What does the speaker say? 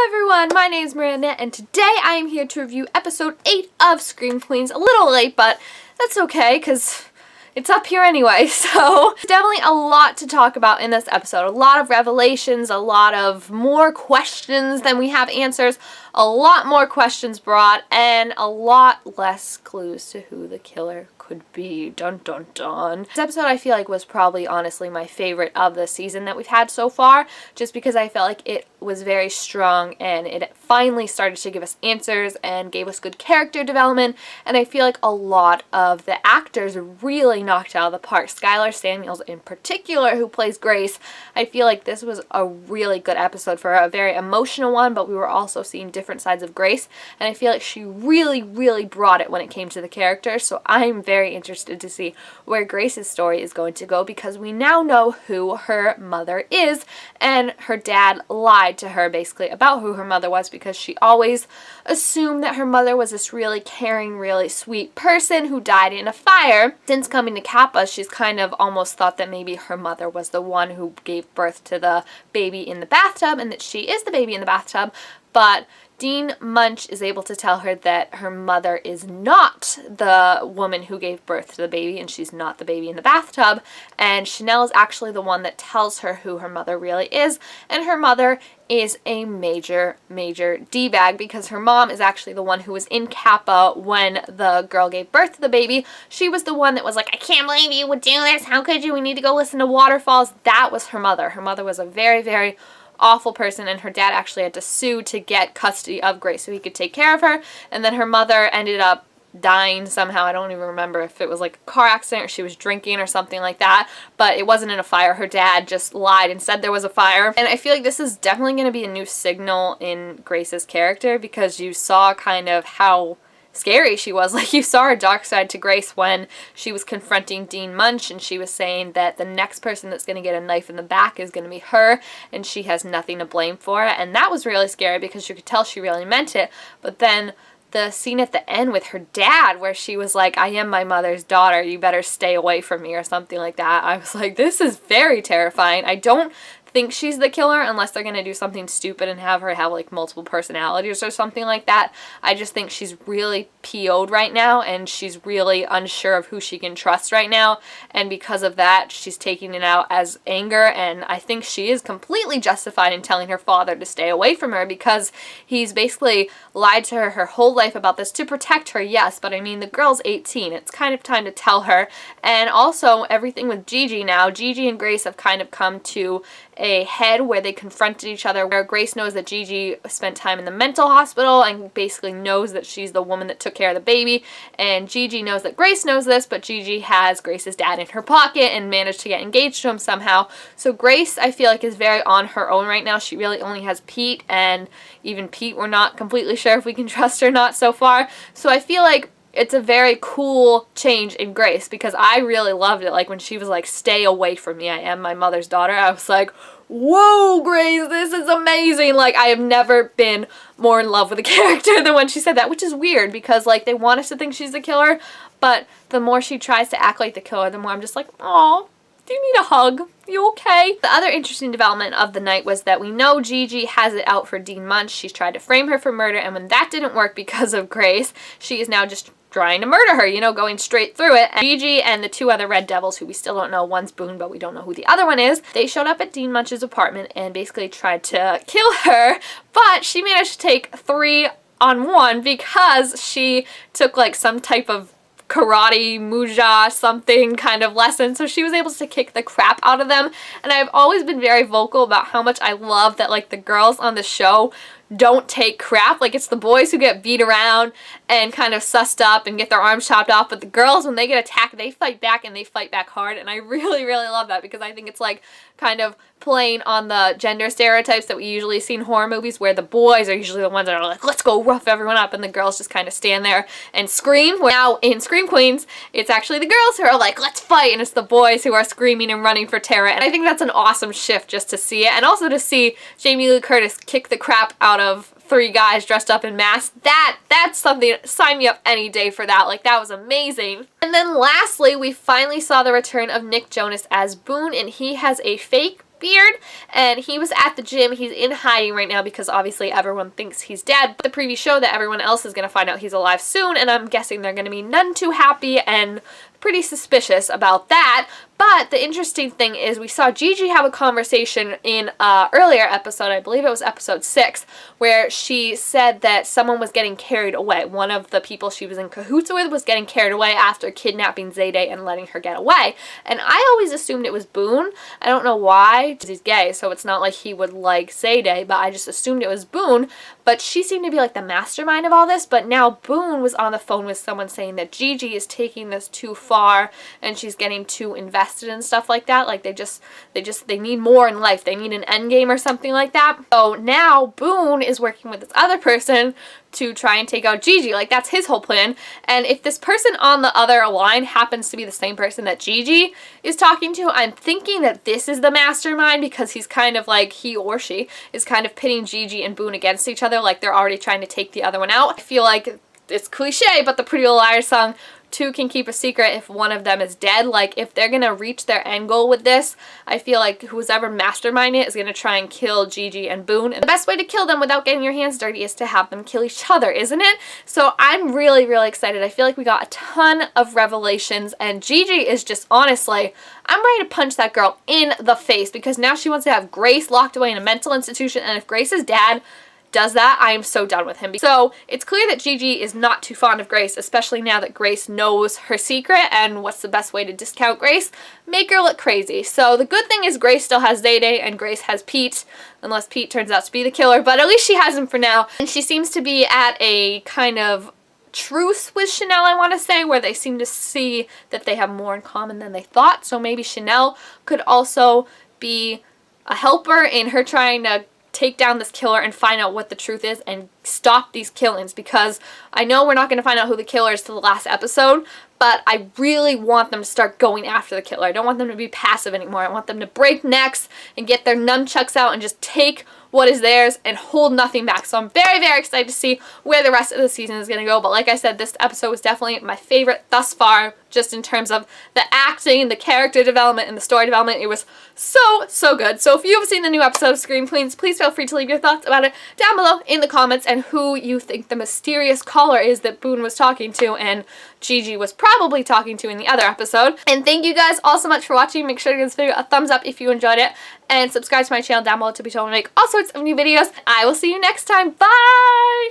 everyone, my name is Miranda and today I am here to review episode 8 of Scream Queens. A little late, but that's okay because it's up here anyway. So definitely a lot to talk about in this episode. A lot of revelations, a lot of more questions than we have answers, a lot more questions brought, and a lot less clues to who the killer could be. Dun dun dun. This episode I feel like was probably honestly my favorite of the season that we've had so far, just because I felt like it was very strong and it finally started to give us answers and gave us good character development, and I feel like a lot of the actors really knocked out of the park. Skylar Samuels in particular, who plays Grace, I feel like this was a really good episode for her, a very emotional one, but we were also seeing different sides of Grace, and I feel like she really brought it when it came to the character. So I'm very interested to see where Grace's story is going to go, because we now know who her mother is, and her dad lied to her basically about who her mother was, because she always assumed that her mother was this really caring, really sweet person who died in a fire. Since coming to Kappa, she's kind of almost thought that maybe her mother was the one who gave birth to the baby in the bathtub, and that she is the baby in the bathtub, but Dean Munch is able to tell her that her mother is not the woman who gave birth to the baby, and she's not the baby in the bathtub, and Chanel is actually the one that tells her who her mother really is, and her mother is a major D-bag, because her mom is actually the one who was in Kappa when the girl gave birth to the baby. She was the one that was like, I can't believe you would do this, how could you, we need to go listen to Waterfalls. That was her mother. Her mother was a very awful person, and her dad actually had to sue to get custody of Grace so he could take care of her, and then her mother ended up dying somehow. I don't even remember if it was like a car accident or she was drinking or something like that, but it wasn't in a fire. Her dad just lied and said there was a fire, and I feel like this is definitely going to be a new signal in Grace's character, because you saw kind of how scary she was. Like, you saw her dark side to Grace when she was confronting Dean Munch, and she was saying that the next person that's going to get a knife in the back is going to be her, and she has nothing to blame for it, and that was really scary because you could tell she really meant it. But then the scene at the end with her dad where she was like, I am my mother's daughter, you better stay away from me, or something like that, I was like, this is very terrifying. I don't think she's the killer unless they're gonna do something stupid and have her have like multiple personalities or something like that. I just think she's really PO'd right now, and she's really unsure of who she can trust right now, and because of that she's taking it out as anger, and I think she is completely justified in telling her father to stay away from her, because he's basically lied to her whole life about this to protect her, yes, but I mean, the girl's 18, it's kind of time to tell her. And also everything with Gigi now, Gigi and Grace have kind of come to a head where they confronted each other, where Grace knows that Gigi spent time in the mental hospital and basically knows that she's the woman that took care of the baby, and Gigi knows that Grace knows this, but Gigi has Grace's dad in her pocket and managed to get engaged to him somehow. So Grace, I feel like, is very on her own right now. She really only has Pete, and even Pete we're not completely sure if we can trust or not so far. So I feel like it's a very cool change in Grace, because I really loved it. Like, when she was like, stay away from me, I am my mother's daughter, I was like, whoa, Grace, this is amazing. Like, I have never been more in love with a character than when she said that, which is weird because like they want us to think she's the killer, but the more she tries to act like the killer, the more I'm just like, aw, do you need a hug? You okay? The other interesting development of the night was that we know Gigi has it out for Dean Munch. She's tried to frame her for murder, and when that didn't work because of Grace, she is now just trying to murder her, you know, going straight through it. And Gigi and the two other Red Devils, who we still don't know, one's Boone, but we don't know who the other one is, they showed up at Dean Munch's apartment and basically tried to kill her, but she managed to take 3-on-1 because she took like some type of karate, muja, something kind of lesson, so she was able to kick the crap out of them. And I've always been very vocal about how much I love that like the girls on the show don't take crap. Like, it's the boys who get beat around and kind of sussed up and get their arms chopped off, but the girls, when they get attacked, they fight back, and they fight back hard, and I really love that, because I think it's like kind of playing on the gender stereotypes that we usually see in horror movies, where the boys are usually the ones that are like, let's go rough everyone up, and the girls just kind of stand there and scream. Where now in Scream Queens, it's actually the girls who are like, let's fight, and it's the boys who are screaming and running for terror, and I think that's an awesome shift just to see it, and also to see Jamie Lee Curtis kick the crap out of 3 guys dressed up in masks. That's something, sign me up any day for that. Like, that was amazing. And then lastly, we finally saw the return of Nick Jonas as Boone, and he has a fake beard, and he was at the gym. He's in hiding right now because obviously everyone thinks he's dead. But the previews show that everyone else is going to find out he's alive soon, and I'm guessing they're going to be none too happy and pretty suspicious about that. But the interesting thing is we saw Gigi have a conversation in an earlier episode, I believe it was episode 6, where she said that someone was getting carried away. One of the people she was in cahoots with was getting carried away after kidnapping Zayday and letting her get away. And I always assumed it was Boone. I don't know why, because he's gay, so it's not like he would like Zayday, but I just assumed it was Boone. But she seemed to be like the mastermind of all this, but now Boone was on the phone with someone saying that Gigi is taking this too far and she's getting too invested and stuff like that. Like they need more in life. They need an end game or something like that. So now Boone is working with this other person to try and take out Gigi. Like, that's his whole plan. And if this person on the other line happens to be the same person that Gigi is talking to, I'm thinking that this is the mastermind, because he's kind of like, he or she is kind of pitting Gigi and Boone against each other, like they're already trying to take the other one out. I feel like it's cliche, but the Pretty Little Liars song, two can keep a secret if one of them is dead. Like, if they're gonna reach their end goal with this, I feel like whoever masterminded it is gonna try and kill Gigi and Boone. And the best way to kill them without getting your hands dirty is to have them kill each other, isn't it? So I'm really, really excited. I feel like we got a ton of revelations, and Gigi is just, honestly, I'm ready to punch that girl in the face, because now she wants to have Grace locked away in a mental institution, and if Grace's dad does that, I am so done with him. So it's clear that Gigi is not too fond of Grace, especially now that Grace knows her secret, and what's the best way to discount Grace? Make her look crazy. So the good thing is Grace still has Zayday and Grace has Pete, unless Pete turns out to be the killer, but at least she has him for now. And she seems to be at a kind of truce with Chanel, I want to say, where they seem to see that they have more in common than they thought. So maybe Chanel could also be a helper in her trying to take down this killer and find out what the truth is and stop these killings, because I know we're not going to find out who the killer is till the last episode, but I really want them to start going after the killer. I don't want them to be passive anymore. I want them to break necks and get their nunchucks out and just take what is theirs and hold nothing back. So I'm very, very excited to see where the rest of the season is going to go. But like I said, this episode was definitely my favorite thus far, just in terms of the acting, the character development, and the story development. It was so, so good. So if you have seen the new episode of Scream Queens, please feel free to leave your thoughts about it down below in the comments, and who you think the mysterious caller is that Boone was talking to and Gigi was probably talking to in the other episode. And thank you guys all so much for watching. Make sure to give this video a thumbs up if you enjoyed it, and subscribe to my channel down below to be told when I make all sorts of new videos. I will see you next time. Bye!